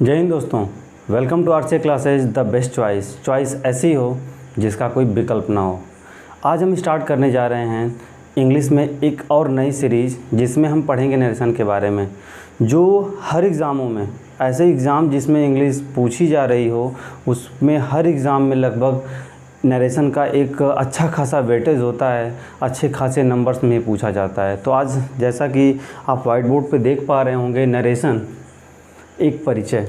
जय हिंद दोस्तों, वेलकम टू आरचे क्लासेज द बेस्ट चॉइस ऐसी हो जिसका कोई विकल्प ना हो। आज हम स्टार्ट करने जा रहे हैं इंग्लिश में एक और नई सीरीज़ जिसमें हम पढ़ेंगे नरेशन के बारे में। जो हर एग्ज़ामों में ऐसे एग्ज़ाम जिसमें इंग्लिश पूछी जा रही हो उसमें हर एग्ज़ाम में लगभग नरेशन का एक अच्छा खासा वेटेज होता है, अच्छे खासे नंबर्स में पूछा जाता है। तो आज जैसा कि आप वाइट बोर्ड पे देख पा रहे होंगे, नरेशन एक परिचय।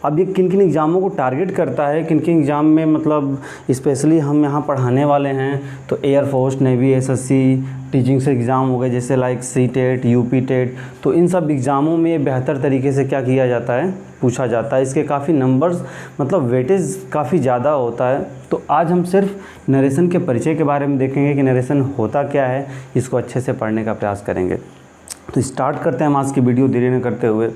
अब ये किन किन एग्ज़ामों को टारगेट करता है, किन किन एग्ज़ाम में मतलब स्पेशली हम यहाँ पढ़ाने वाले हैं। तो एयरफोर्स, नेवी, एसएससी, टीचिंग से एग्ज़ाम हो गए जैसे like C TET, UP TET. तो इन सब एग्ज़ामों में बेहतर तरीके से क्या किया जाता है, पूछा जाता है। इसके काफ़ी नंबर्स मतलब वेटेज काफ़ी ज़्यादा होता है। तो आज हम सिर्फ नरेशन के परिचय के बारे में देखेंगे कि नरेशन होता क्या है, इसको अच्छे से पढ़ने का प्रयास करेंगे। तो स्टार्ट करते हैं हम आज की वीडियो धीरे न करते हुए।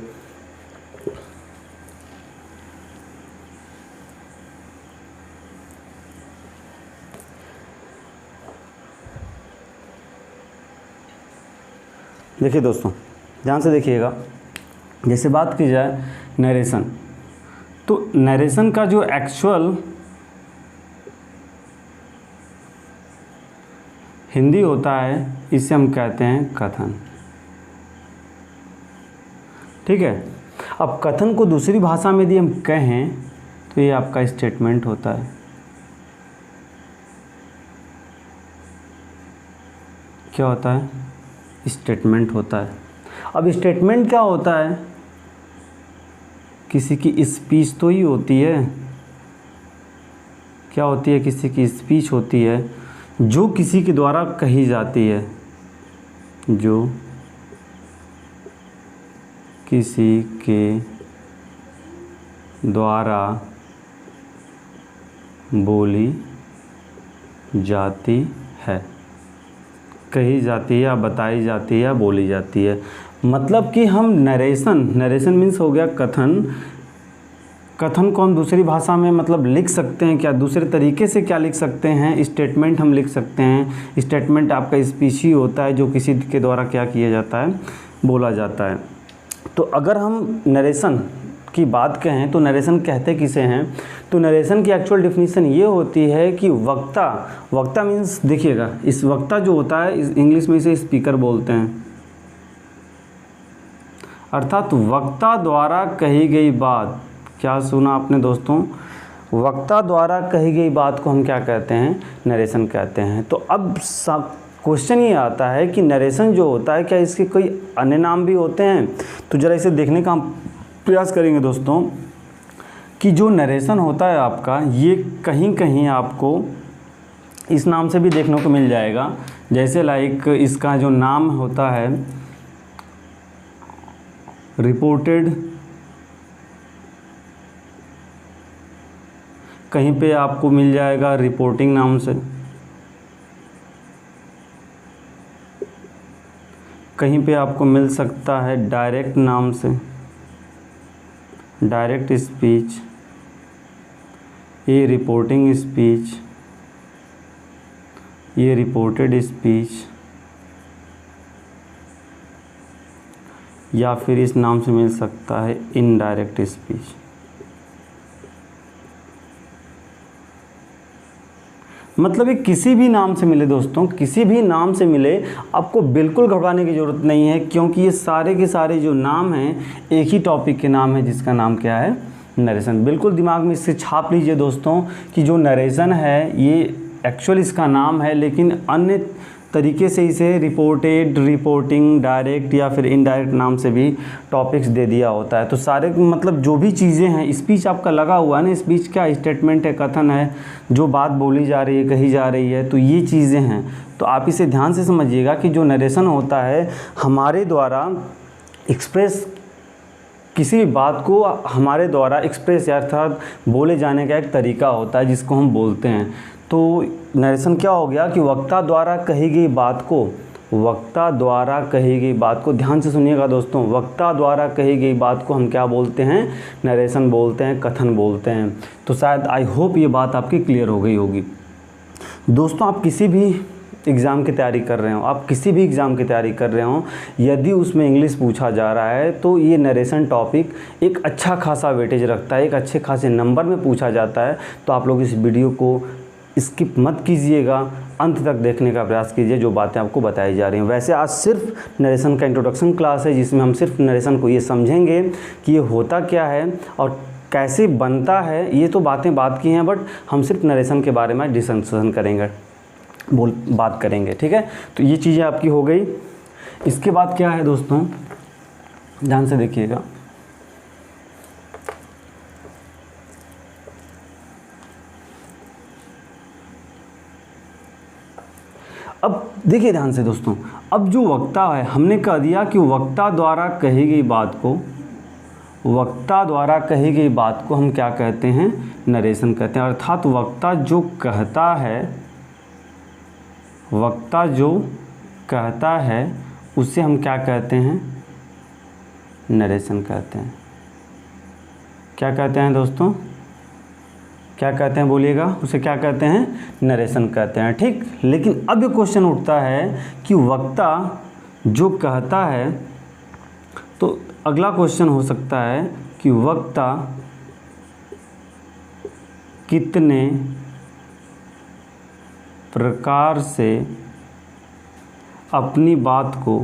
देखिए दोस्तों, ध्यान से देखिएगा। जैसे बात की जाए नरेशन, तो नरेशन का जो एक्चुअल हिंदी होता है इसे हम कहते हैं कथन। ठीक है। अब कथन को दूसरी भाषा में यदि हम कहें तो ये आपका स्टेटमेंट होता है। क्या होता है? स्टेटमेंट होता है। अब स्टेटमेंट क्या होता है? किसी की स्पीच तो ही होती है। क्या होती है? किसी की स्पीच होती है जो किसी के द्वारा कही जाती है, जो किसी के द्वारा बोली जाती है, कही जाती है या बताई जाती है या बोली जाती है। मतलब कि हम नरेशन मीन्स हो गया कथन। कथन को हम दूसरी भाषा में मतलब लिख सकते हैं क्या, दूसरे तरीके से क्या लिख सकते हैं? स्टेटमेंट हम लिख सकते हैं। स्टेटमेंट आपका स्पीच ही होता है जो किसी के द्वारा क्या किया जाता है, बोला जाता है। तो अगर हम नरेशन की बात कहें तो नरेशन कहते किसे हैं? तो नरेशन की एक्चुअल डेफिनेशन ये होती है कि वक्ता मीन्स देखिएगा, इस वक्ता जो होता है इस इंग्लिश में इसे स्पीकर बोलते हैं। अर्थात वक्ता द्वारा कही गई बात, क्या सुना आपने दोस्तों? वक्ता द्वारा कही गई बात को हम क्या कहते हैं? नरेशन कहते हैं। तो अब क्वेश्चन ये आता है कि नरेशन जो होता है क्या इसके कोई अन्य नाम भी होते हैं? तो ज़रा इसे देखने का हम प्रयास करेंगे दोस्तों कि जो नरेशन होता है आपका, ये कहीं कहीं आपको इस नाम से भी देखने को मिल जाएगा। जैसे लाइक इसका जो नाम होता है रिपोर्टेड, कहीं पे आपको मिल जाएगा रिपोर्टिंग नाम से, कहीं पे आपको मिल सकता है डायरेक्ट नाम से, डायरेक्ट स्पीच, ये रिपोर्टिंग स्पीच, ये रिपोर्टेड स्पीच, या फिर इस नाम से मिल सकता है इनडायरेक्ट स्पीच। मतलब ये किसी भी नाम से मिले दोस्तों, किसी भी नाम से मिले, आपको बिल्कुल घबराने की ज़रूरत नहीं है, क्योंकि ये सारे के सारे जो नाम हैं एक ही टॉपिक के नाम है जिसका नाम क्या है? नरेशन। बिल्कुल दिमाग में इससे छाप लीजिए दोस्तों कि जो नरेशन है ये एक्चुअल इसका नाम है, लेकिन अन्य तरीके से इसे रिपोर्टेड, रिपोर्टिंग, डायरेक्ट या फिर इनडायरेक्ट नाम से भी टॉपिक्स दे दिया होता है। तो सारे मतलब जो भी चीज़ें हैं, स्पीच आपका लगा हुआ है ना, स्पीच क्या स्टेटमेंट है, कथन है, जो बात बोली जा रही है, कही जा रही है, तो ये चीज़ें हैं। तो आप इसे ध्यान से समझिएगा कि जो नरेशन होता है हमारे द्वारा एक्सप्रेस, किसी भी बात को हमारे द्वारा एक्सप्रेस या अर्थात बोले जाने का एक तरीका होता है जिसको हम बोलते हैं। तो नरेशन क्या हो गया कि वक्ता द्वारा कही गई बात को, वक्ता द्वारा कही गई बात को, ध्यान से सुनिएगा दोस्तों, वक्ता द्वारा कही गई बात को हम क्या बोलते हैं? नरेशन बोलते हैं, कथन बोलते हैं। तो शायद आई होप ये बात आपकी क्लियर हो गई होगी। दोस्तों आप किसी भी एग्ज़ाम की तैयारी कर रहे हो, आप किसी भी एग्ज़ाम की तैयारी कर रहे हो, यदि उसमें इंग्लिश पूछा जा रहा है तो ये नरेशन टॉपिक एक अच्छा खासा वेटेज रखता है, एक अच्छे खासे नंबर में पूछा जाता है। तो आप लोग इस वीडियो को स्किप मत कीजिएगा, अंत तक देखने का प्रयास कीजिए जो बातें आपको बताई जा रही हैं। वैसे आज सिर्फ नरेशन का इंट्रोडक्शन क्लास है, जिसमें हम सिर्फ नरेशन को ये समझेंगे कि ये होता क्या है और कैसे बनता है। ये तो बातें बात की हैं, बट हम सिर्फ नरेशन के बारे में डिस्कशन करेंगे, बात करेंगे, ठीक है। तो ये चीज़ें आपकी हो गई। इसके बाद क्या है दोस्तों, ध्यान से देखिएगा। अब देखिए ध्यान से दोस्तों, अब जो वक्ता है, हमने कह दिया कि वक्ता द्वारा कही गई बात को, वक्ता द्वारा कही गई बात को हम क्या कहते हैं, नरेशन कहते हैं। अर्थात वक्ता जो कहता है, वक्ता जो कहता है उसे हम क्या कहते हैं, नरेशन कहते हैं। क्या कहते हैं दोस्तों, क्या कहते हैं बोलिएगा, उसे क्या कहते हैं, नरेशन कहते हैं, ठीक। लेकिन अब ये क्वेश्चन उठता है कि वक्ता जो कहता है, तो अगला क्वेश्चन हो सकता है कि वक्ता कितने प्रकार से अपनी बात को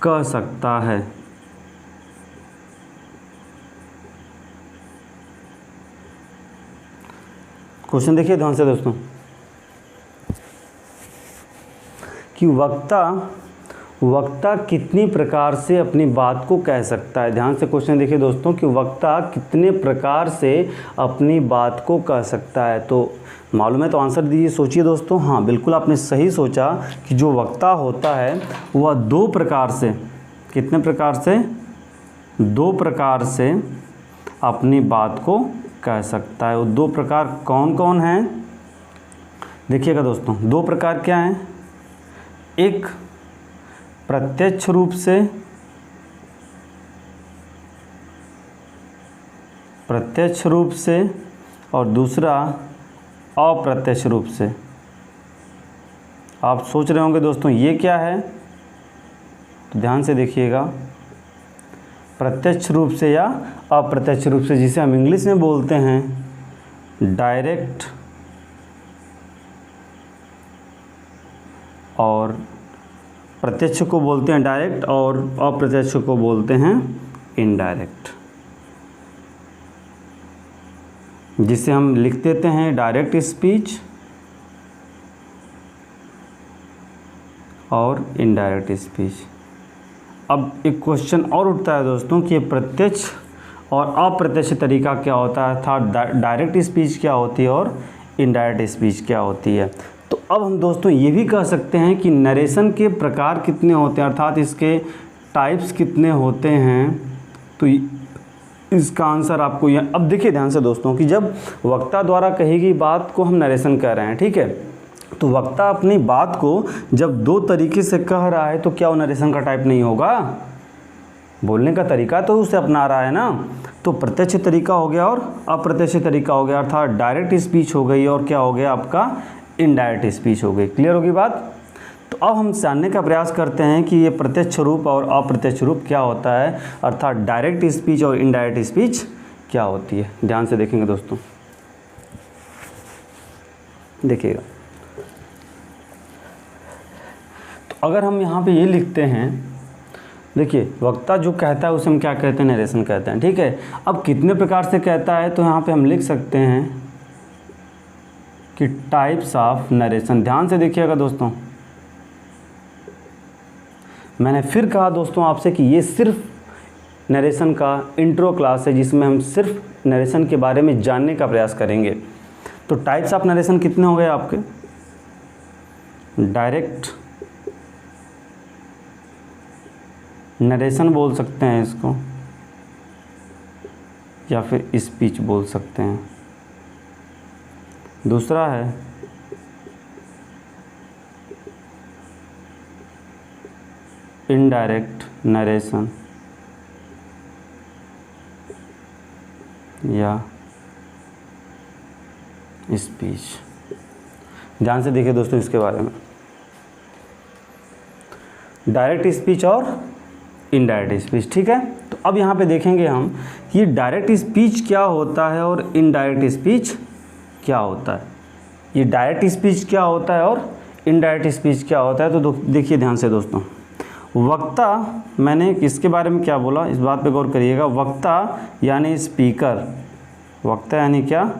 कह सकता है। क्वेश्चन देखिए ध्यान से दोस्तों, कि वक्ता कितनी प्रकार से अपनी बात को कह सकता है। ध्यान से क्वेश्चन देखिए दोस्तों, कि वक्ता कितने प्रकार से अपनी बात को कह सकता है। तो मालूम है तो आंसर दीजिए, सोचिए दोस्तों। हाँ बिल्कुल आपने सही सोचा कि जो वक्ता होता है वह दो प्रकार से, कितने प्रकार से, दो प्रकार से अपनी बात को कह सकता है। वो दो प्रकार कौन कौन हैं, देखिएगा दोस्तों। दो प्रकार क्या हैं, एक प्रत्यक्ष रूप से और दूसरा अप्रत्यक्ष रूप से। आप सोच रहे होंगे दोस्तों ये क्या है, तो ध्यान से देखिएगा। प्रत्यक्ष रूप से या अप्रत्यक्ष रूप से, जिसे हम इंग्लिश में बोलते हैं डायरेक्ट और प्रत्यक्ष को बोलते हैं डायरेक्ट और अप्रत्यक्ष को बोलते हैं इनडायरेक्ट, जिसे हम लिख देते हैं डायरेक्ट स्पीच और इनडायरेक्ट स्पीच। अब एक क्वेश्चन और उठता है दोस्तों कि प्रत्यक्ष और अप्रत्यक्ष तरीका क्या होता है, अर्थात डायरेक्ट स्पीच क्या होती है और इनडायरेक्ट स्पीच क्या होती है। तो अब हम दोस्तों ये भी कह सकते हैं कि नरेशन के प्रकार कितने होते हैं, अर्थात इसके टाइप्स कितने होते हैं। तो इसका आंसर आपको यह, अब देखिए ध्यान से दोस्तों, कि जब वक्ता द्वारा कही गई बात को हम नरेशन कह रहे हैं, ठीक है, तो वक्ता अपनी बात को जब दो तरीके से कह रहा है तो क्या वो नरेशन का टाइप नहीं होगा, बोलने का तरीका तो उसे अपना रहा है ना। तो प्रत्यक्ष तरीका हो गया और अप्रत्यक्ष तरीका हो गया, अर्थात डायरेक्ट स्पीच हो गई और क्या हो गया आपका, इनडायरेक्ट स्पीच हो गई। क्लियर होगी बात। तो अब हम जानने का प्रयास करते हैं कि ये प्रत्यक्ष रूप और अप्रत्यक्ष रूप क्या होता है, अर्थात डायरेक्ट स्पीच और इनडायरेक्ट स्पीच क्या होती है। ध्यान से देखेंगे दोस्तों, देखिएगा। तो अगर हम यहाँ पे ये लिखते हैं, देखिए वक्ता जो कहता है उसे हम क्या कहते हैं, नरेशन कहते हैं, ठीक है। अब कितने प्रकार से कहता है, तो यहाँ पे हम लिख सकते हैं कि टाइप्स ऑफ नरेशन। ध्यान से देखिएगा दोस्तों, मैंने फिर कहा दोस्तों आपसे कि ये सिर्फ नरेशन का इंट्रो क्लास है, जिसमें हम सिर्फ नरेशन के बारे में जानने का प्रयास करेंगे। तो टाइप्स ऑफ नरेशन कितने हो गए आपके, डायरेक्ट नरेशन बोल सकते हैं इसको, या फिर स्पीच बोल सकते हैं। दूसरा है इनडायरेक्ट नरेशन या स्पीच। ध्यान से देखिए दोस्तों इसके बारे में, डायरेक्ट स्पीच और इनडायरेक्ट स्पीच। ठीक है, तो अब यहाँ पे देखेंगे हम ये डायरेक्ट स्पीच क्या होता है और इनडायरेक्ट स्पीच क्या होता है। ये डायरेक्ट स्पीच क्या होता है और इनडायरेक्ट स्पीच क्या होता है। तो देखिए ध्यान से दोस्तों, वक्ता, मैंने इसके बारे में क्या बोला, इस बात पे गौर करिएगा। वक्ता यानी स्पीकर, वक्ता यानी क्या,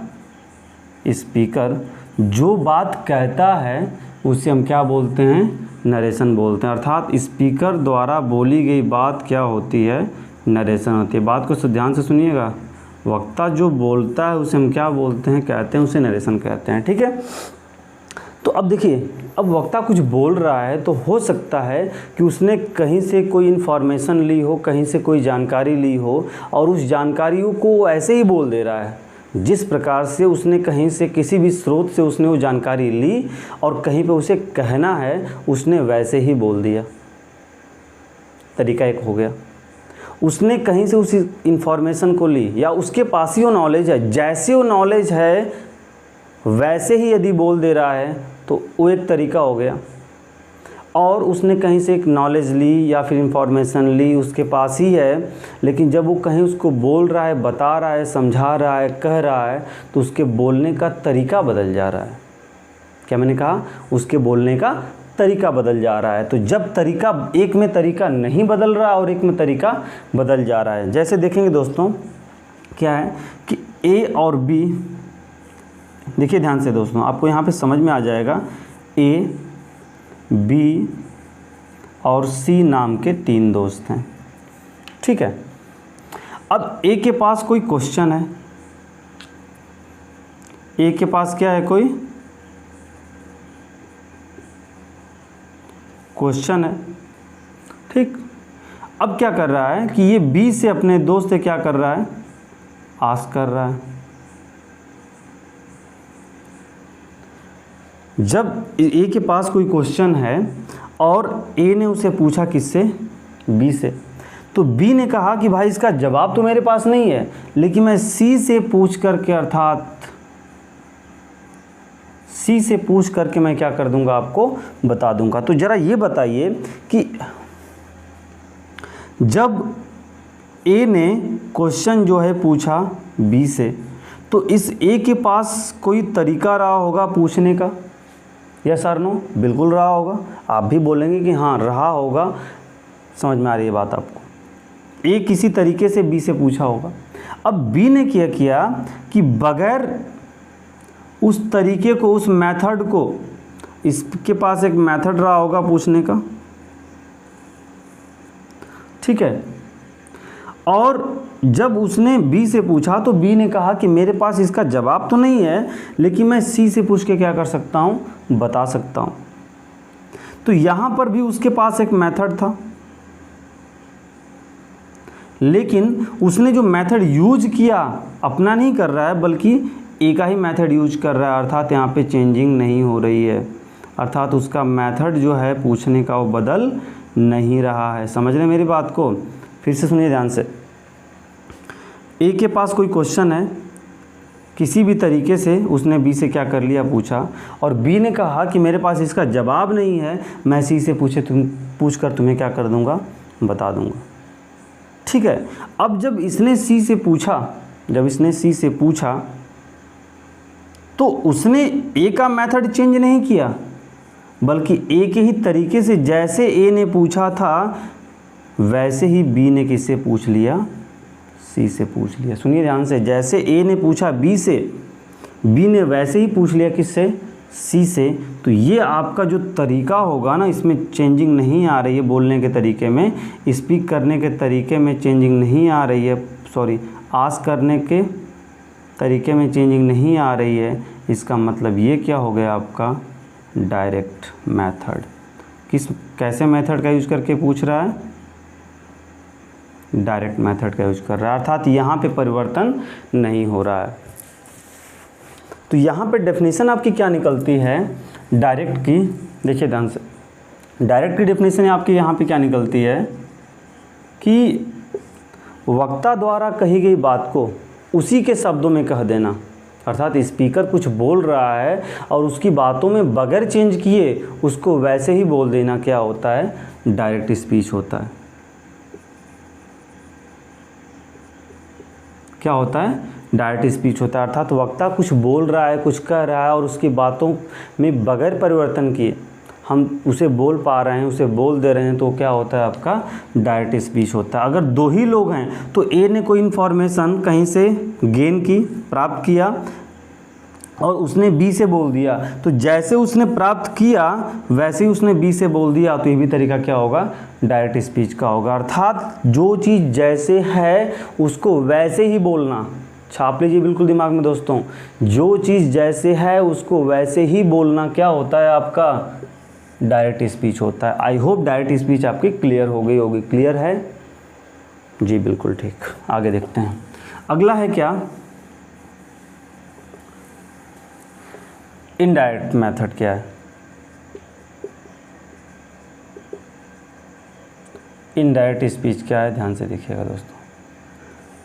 स्पीकर। जो बात कहता है उसे हम क्या बोलते हैं, नरेशन बोलते हैं। अर्थात स्पीकर द्वारा बोली गई बात क्या होती है, नरेशन होती है। बात को ध्यान से सुनिएगा, वक्ता जो बोलता है उसे हम क्या बोलते हैं, कहते हैं, उसे नरेशन कहते हैं। ठीक है, तो अब देखिए, अब वक्ता कुछ बोल रहा है तो हो सकता है कि उसने कहीं से कोई इन्फॉर्मेशन ली हो, कहीं से कोई जानकारी ली हो और उस जानकारियों को ऐसे ही बोल दे रहा है जिस प्रकार से उसने कहीं से किसी भी स्रोत से उसने वो जानकारी ली और कहीं पे उसे कहना है उसने वैसे ही बोल दिया। तरीका एक हो गया। उसने कहीं से उस इन्फॉर्मेशन को ली या उसके पास ही वो नॉलेज है, जैसे वो नॉलेज है वैसे ही यदि बोल दे रहा है तो वो एक तरीका हो गया। और उसने कहीं से एक नॉलेज ली या फिर इंफॉर्मेशन ली, उसके पास ही है, लेकिन जब वो कहीं उसको बोल रहा है, बता रहा है, समझा रहा है, कह रहा है तो उसके बोलने का तरीका बदल जा रहा है। क्या मैंने कहा, उसके बोलने का तरीका बदल जा रहा है। तो जब तरीका, एक में तरीका नहीं बदल रहा और एक में तरीका बदल जा रहा है। जैसे देखेंगे दोस्तों क्या है कि ए और बी, देखिए ध्यान से दोस्तों, आपको यहाँ पे समझ में आ जाएगा। ए, बी और सी नाम के 3 दोस्त हैं। ठीक है, अब ए के पास कोई क्वेश्चन है, ए के पास क्या है, कोई क्वेश्चन है। ठीक, अब क्या कर रहा है कि ये बी से अपने दोस्त से क्या कर रहा है, आस्क कर रहा है। जब ए के पास कोई क्वेश्चन है और ए ने उसे पूछा किससे, बी से, तो बी ने कहा कि भाई इसका जवाब तो मेरे पास नहीं है, लेकिन मैं सी से पूछ करके, अर्थात सी से पूछ करके मैं क्या कर दूंगा, आपको बता दूंगा। तो ज़रा ये बताइए कि जब ए ने क्वेश्चन जो है पूछा बी से, तो इस ए के पास कोई तरीका रहा होगा पूछने का, यस और नो, बिल्कुल रहा होगा। आप भी बोलेंगे कि हाँ रहा होगा, समझ में आ रही है बात आपको। ए किसी तरीके से बी से पूछा होगा। अब बी ने क्या किया कि बगैर उस तरीके को, उस मेथड को, इसके पास एक मेथड रहा होगा पूछने का। ठीक है, और जब उसने बी से पूछा तो बी ने कहा कि मेरे पास इसका जवाब तो नहीं है, लेकिन मैं सी से पूछ के क्या कर सकता हूँ, बता सकता हूँ। तो यहाँ पर भी उसके पास एक मेथड था, लेकिन उसने जो मेथड यूज किया अपना नहीं कर रहा है, बल्कि एक ही मेथड यूज कर रहा है। अर्थात यहाँ पे चेंजिंग नहीं हो रही है, अर्थात उसका मेथड जो है पूछने का वो बदल नहीं रहा है। समझ रहे मेरी बात को, फिर से सुनिए ध्यान से। ए के पास कोई क्वेश्चन है, किसी भी तरीके से उसने बी से क्या कर लिया, पूछा, और बी ने कहा कि मेरे पास इसका जवाब नहीं है, मैं सी से पूछ कर तुम्हें क्या कर दूंगा, बता दूंगा। ठीक है, अब जब इसने सी से पूछा, तो उसने ए का मेथड चेंज नहीं किया, बल्कि ए के ही तरीके से, जैसे ए ने पूछा था वैसे ही बी ने किससे पूछ लिया, सी से पूछ लिया। सुनिए ध्यान से, जैसे ए ने पूछा बी से, बी ने वैसे ही पूछ लिया किससे, सी से। तो ये आपका जो तरीका होगा ना, इसमें चेंजिंग नहीं आ रही है, बोलने के तरीके में, स्पीक करने के तरीके में चेंजिंग नहीं आ रही है, सॉरी आस्क करने के तरीके में चेंजिंग नहीं आ रही है। इसका मतलब ये क्या हो गया आपका, डायरेक्ट मेथड। कैसे मेथड का यूज करके पूछ रहा है, डायरेक्ट मेथड का यूज कर रहा है, अर्थात यहाँ पे परिवर्तन नहीं हो रहा है। तो यहाँ पे डेफिनेशन आपकी क्या निकलती है डायरेक्ट की, देखिए ध्यान से, डायरेक्ट की डेफिनेशन आपकी यहाँ पे क्या निकलती है कि वक्ता द्वारा कही गई बात को उसी के शब्दों में कह देना, अर्थात स्पीकर कुछ बोल रहा है और उसकी बातों में बगैर चेंज किए उसको वैसे ही बोल देना क्या होता है, डायरेक्ट स्पीच होता है। क्या होता है, डायरेक्ट स्पीच होता है। अर्थात वक्ता कुछ बोल रहा है, कुछ कह रहा है और उसकी बातों में बगैर परिवर्तन किए हम उसे बोल पा रहे हैं, उसे बोल दे रहे हैं, तो क्या होता है आपका डायरेक्ट स्पीच होता है। अगर दो ही लोग हैं तो ए ने कोई इन्फॉर्मेशन कहीं से गेन की, प्राप्त किया और उसने बी से बोल दिया, तो जैसे उसने प्राप्त किया वैसे ही उसने बी से बोल दिया, तो ये भी तरीका क्या होगा, डायरेक्ट स्पीच का होगा। अर्थात जो चीज़ जैसे है उसको वैसे ही बोलना, छाप लीजिए बिल्कुल दिमाग में दोस्तों, जो चीज़ जैसे है उसको वैसे ही बोलना क्या होता है आपका, डायरेक्ट स्पीच होता है। आई होप डायरेक्ट स्पीच आपकी क्लियर हो गई होगी। क्लियर है जी, बिल्कुल ठीक। आगे देखते हैं, अगला है क्या, इनडायरेक्ट मेथड क्या है। इनडायरेक्ट स्पीच क्या है, ध्यान से देखिएगा दोस्तों।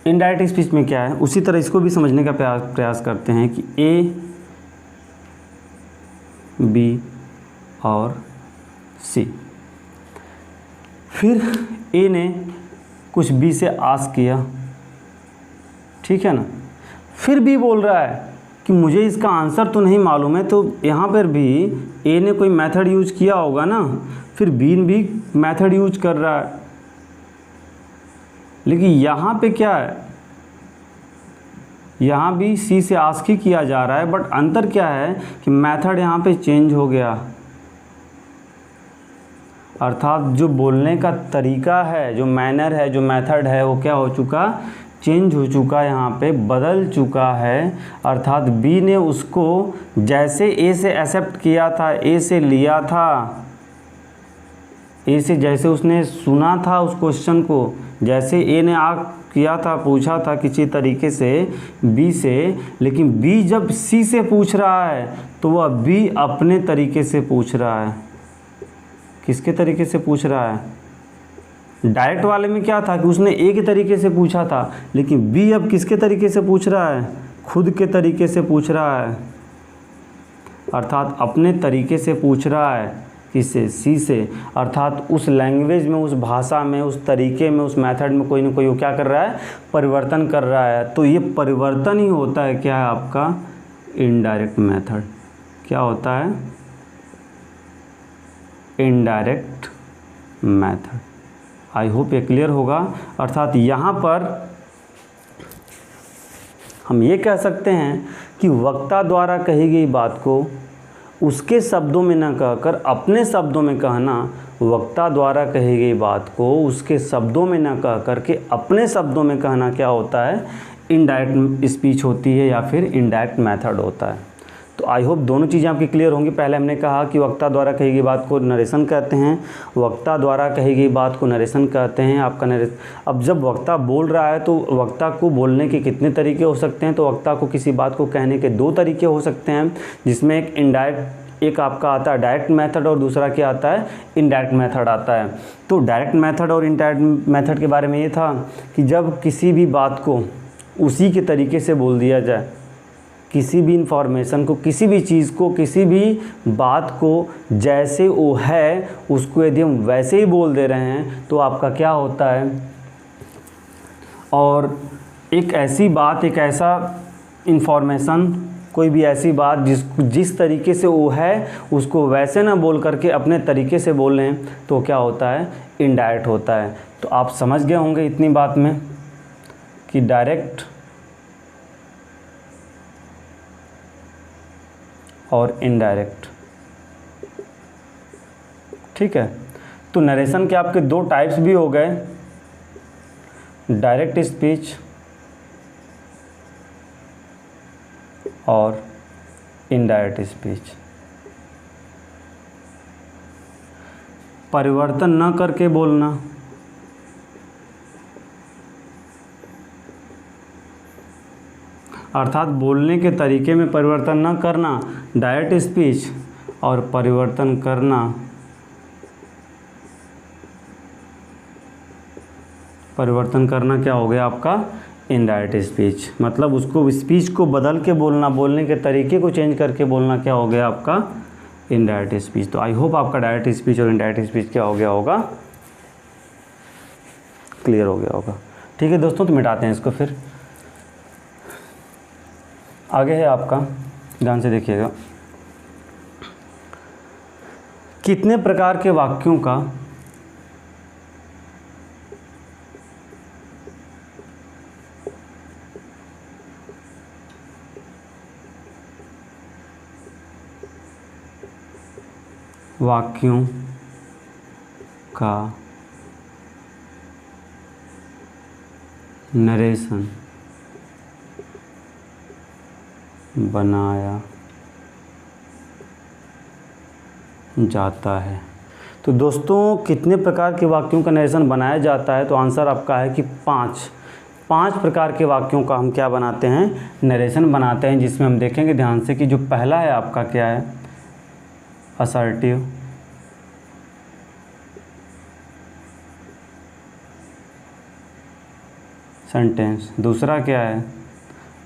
इनडायरेक्ट स्पीच में क्या है, उसी तरह इसको भी समझने का प्रयास करते हैं कि ए, बी और सी। फिर ए ने कुछ बी से आस्क किया, ठीक है ना, फिर बी बोल रहा है कि मुझे इसका आंसर तो नहीं मालूम है, तो यहाँ पर भी ए ने कोई मेथड यूज किया होगा ना, फिर बी भी मेथड यूज कर रहा है। लेकिन यहाँ पे क्या है, यहाँ भी सी से आस्क ही किया जा रहा है, बट अंतर क्या है कि मेथड यहाँ पे चेंज हो गया। अर्थात जो बोलने का तरीका है, जो मैनर है, जो मेथड है, वो क्या हो चुका, चेंज हो चुका, यहाँ पे बदल चुका है। अर्थात बी ने उसको जैसे ए से एक्सेप्ट किया था, ए से लिया था, ए से जैसे उसने सुना था उस क्वेश्चन को, जैसे ए ने किया था, पूछा था किसी तरीके से बी से, लेकिन बी जब सी से पूछ रहा है तो वह बी अपने तरीके से पूछ रहा है। किसके तरीके से पूछ रहा है, डायरेक्ट वाले में क्या था कि उसने ए के तरीके से पूछा था, लेकिन बी अब किसके तरीके से पूछ रहा है, खुद के तरीके से पूछ रहा है। अर्थात अपने तरीके से पूछ रहा है, किससे, सी से। अर्थात उस लैंग्वेज में, उस भाषा में, उस तरीके में, उस मेथड में कोई ना कोई वो क्या कर रहा है, परिवर्तन कर रहा है। तो ये परिवर्तन ही होता है क्या है आपका, इनडायरेक्ट मेथड। क्या होता है, इनडायरेक्ट मेथड। आई होप ये क्लियर होगा। अर्थात यहाँ पर हम ये कह सकते हैं कि वक्ता द्वारा कही गई बात को उसके शब्दों में न कहकर अपने शब्दों में कहना, वक्ता द्वारा कही गई बात को उसके शब्दों में न कह कर के अपने शब्दों में कहना क्या होता है, इनडायरेक्ट स्पीच होती है या फिर इनडायरेक्ट मेथड होता है। तो आई होप दोनों चीज़ें आपकी क्लियर होंगी। पहले हमने कहा कि वक्ता द्वारा कही गई बात को नरेशन कहते हैं, वक्ता द्वारा कही गई बात को नरेशन कहते हैं। आपका अब जब वक्ता बोल रहा है तो वक्ता को बोलने के कितने तरीके हो सकते हैं, तो वक्ता को किसी बात को कहने के दो तरीके हो सकते हैं, जिसमें एक इनडायरेक्ट, एक आपका आता है डायरेक्ट मेथड और दूसरा क्या आता है, इनडायरेक्ट मेथड आता है। तो डायरेक्ट मेथड और इनडायरेक्ट मेथड के बारे में ये था कि जब किसी भी बात को उसी के तरीके से बोल दिया जाए, किसी भी इंफॉर्मेशन को, किसी भी चीज़ को, किसी भी बात को जैसे वो है उसको यदि हम वैसे ही बोल दे रहे हैं तो आपका क्या होता है। और एक ऐसी बात, एक ऐसा इंफॉर्मेशन, कोई भी ऐसी बात जिस तरीके से वो है उसको वैसे ना बोल करके अपने तरीके से बोल लें तो क्या होता है, इनडायरेक्ट होता है। तो आप समझ गए होंगे इतनी बात में कि डायरेक्ट और इनडायरेक्ट, ठीक है। तो नरेशन के आपके दो टाइप्स भी हो गए, डायरेक्ट स्पीच और इनडायरेक्ट स्पीच। परिवर्तन न करके बोलना, अर्थात बोलने के तरीके में परिवर्तन न करना डायरेक्ट स्पीच, और परिवर्तन करना, परिवर्तन करना क्या हो गया आपका इनडायरेक्ट स्पीच, मतलब उसको स्पीच को बदल के बोलना, बोलने के तरीके को चेंज करके बोलना क्या हो गया आपका इनडायरेक्ट स्पीच। तो आई होप आपका डायरेक्ट स्पीच और इनडायरेक्ट स्पीच क्या हो गया होगा, क्लियर हो गया होगा। ठीक है दोस्तों, तो मिटाते हैं इसको। फिर आगे है आपका, ध्यान से देखिएगा, कितने प्रकार के वाक्यों का नरेशन बनाया जाता है। तो दोस्तों कितने प्रकार के वाक्यों का नरेशन बनाया जाता है, तो आंसर आपका है कि 5 प्रकार के वाक्यों का हम क्या बनाते हैं, नरेशन बनाते हैं। जिसमें हम देखेंगे ध्यान से कि जो पहला है आपका क्या है, असर्टिव, सेंटेंस। दूसरा क्या है,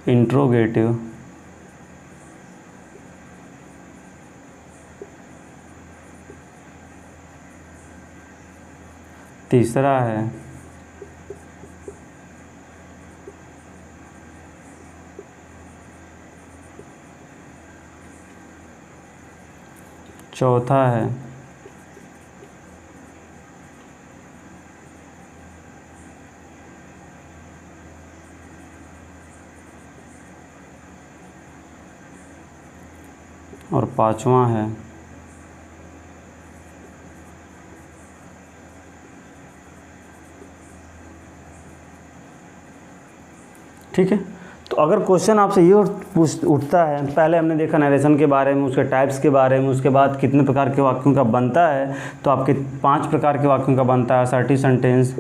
इंट्रोगेटिव, तीसरा है चौथा है और पांचवा है ठीक है। तो अगर क्वेश्चन आपसे ये उठता है, पहले हमने देखा नरेशन के बारे में, उसके टाइप्स के बारे में, उसके बाद कितने प्रकार के वाक्यों का बनता है, तो आपके 5 प्रकार के वाक्यों का बनता है, असर्टिव सेंटेंस,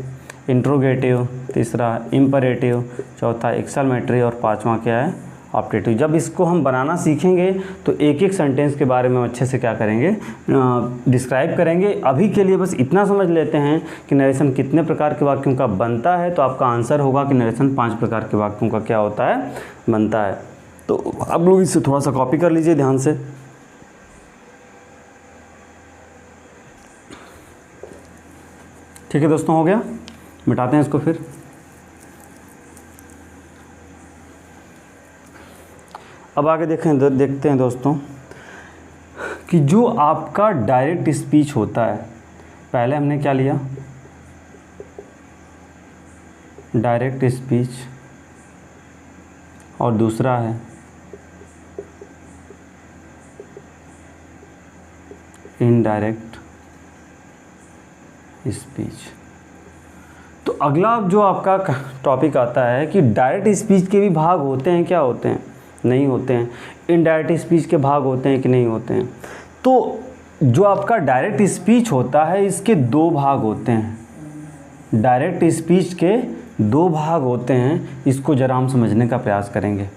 इंट्रोगेटिव, तीसरा इम्परेटिव, चौथा एक्सक्लेमेटरी और पांचवा क्या है ऑप्टेटिव। जब इसको हम बनाना सीखेंगे तो एक एक सेंटेंस के बारे में अच्छे से क्या करेंगे, डिस्क्राइब करेंगे। अभी के लिए बस इतना समझ लेते हैं कि नरेशन कितने प्रकार के वाक्यों का बनता है, तो आपका आंसर होगा कि नरेशन 5 प्रकार के वाक्यों का क्या होता है, बनता है। तो आप लोग इससे थोड़ा सा कॉपी कर लीजिए ध्यान से। ठीक है दोस्तों, हो गया, मिटाते हैं इसको। फिर अब आगे देखते हैं दोस्तों कि जो आपका डायरेक्ट स्पीच होता है, पहले हमने क्या लिया, डायरेक्ट स्पीच, और दूसरा है इनडायरेक्ट स्पीच। तो अगला जो आपका टॉपिक आता है कि डायरेक्ट स्पीच के भी भाग होते हैं, क्या होते हैं, नहीं होते हैं। इनडायरेक्ट स्पीच के भाग होते हैं कि नहीं होते हैं। तो जो आपका डायरेक्ट स्पीच होता है, इसके 2 भाग होते हैं। डायरेक्ट स्पीच के 2 भाग होते हैं, इसको जरा हम समझने का प्रयास करेंगे।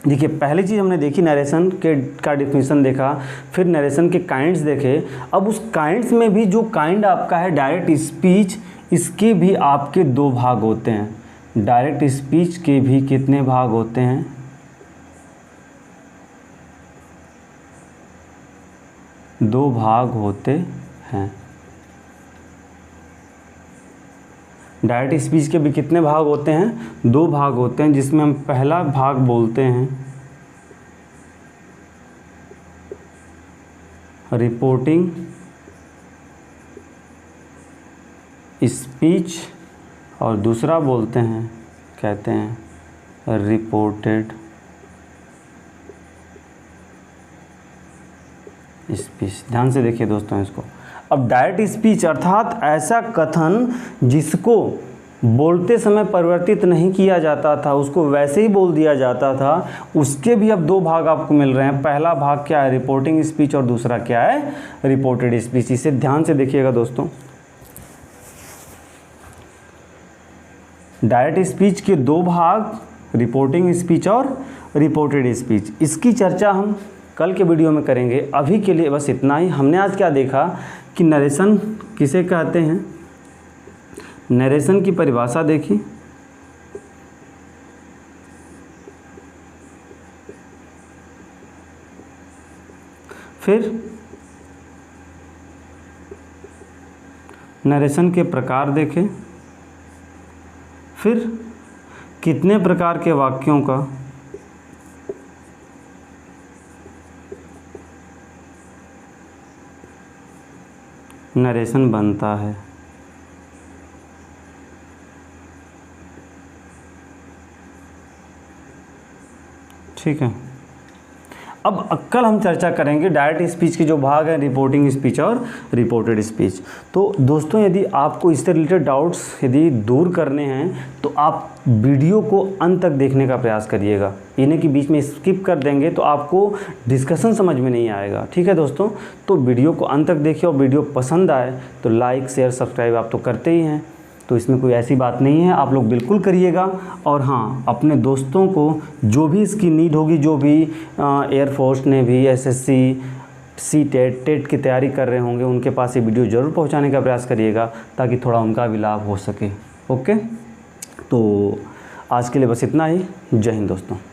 देखिए, पहली चीज़ हमने देखी नरेशन का डिफिनीशन देखा, फिर नरेशन के काइंड्स देखे। अब उस काइंड्स में भी जो काइंड आपका है डायरेक्ट स्पीच, इसके भी आपके 2 भाग होते हैं। डायरेक्ट स्पीच के भी कितने भाग होते हैं, 2 भाग होते हैं। डायरेक्ट स्पीच के भी कितने भाग होते हैं, 2 भाग होते हैं। जिसमें हम पहला भाग बोलते हैं रिपोर्टिंग स्पीच, और दूसरा बोलते हैं, कहते हैं रिपोर्टेड स्पीच। ध्यान से देखिए दोस्तों इसको। अब डायरेक्ट स्पीच अर्थात ऐसा कथन जिसको बोलते समय परिवर्तित नहीं किया जाता था, उसको वैसे ही बोल दिया जाता था, उसके भी अब 2 भाग आपको मिल रहे हैं। पहला भाग क्या है, रिपोर्टिंग स्पीच, और दूसरा क्या है, रिपोर्टेड स्पीच। इसे ध्यान से देखिएगा दोस्तों। डायरेक्ट स्पीच के 2 भाग, रिपोर्टिंग स्पीच और रिपोर्टेड स्पीच। इसकी चर्चा हम कल के वीडियो में करेंगे। अभी के लिए बस इतना ही। हमने आज क्या देखा कि नरेशन किसे कहते हैं, नरेशन की परिभाषा देखी, फिर नरेशन के प्रकार देखें, फिर कितने प्रकार के वाक्यों का नरेशन बनता है। ठीक है, अब कल हम चर्चा करेंगे डायरेक्ट स्पीच के जो भाग हैं, रिपोर्टिंग स्पीच और रिपोर्टेड स्पीच। तो दोस्तों, यदि आपको इससे रिलेटेड डाउट्स यदि दूर करने हैं तो आप वीडियो को अंत तक देखने का प्रयास करिएगा। इन्हें कि बीच में स्किप कर देंगे तो आपको डिस्कशन समझ में नहीं आएगा। ठीक है दोस्तों, तो वीडियो को अंत तक देखिए और वीडियो पसंद आए तो लाइक शेयर सब्सक्राइब आप तो करते ही हैं, तो इसमें कोई ऐसी बात नहीं है, आप लोग बिल्कुल करिएगा। और हाँ, अपने दोस्तों को जो भी इसकी नीड होगी, जो भी air force navy SSC CTET TET की तैयारी कर रहे होंगे, उनके पास ये वीडियो ज़रूर पहुंचाने का प्रयास करिएगा ताकि थोड़ा उनका भी लाभ हो सके। ओके, तो आज के लिए बस इतना ही। जय हिंद दोस्तों।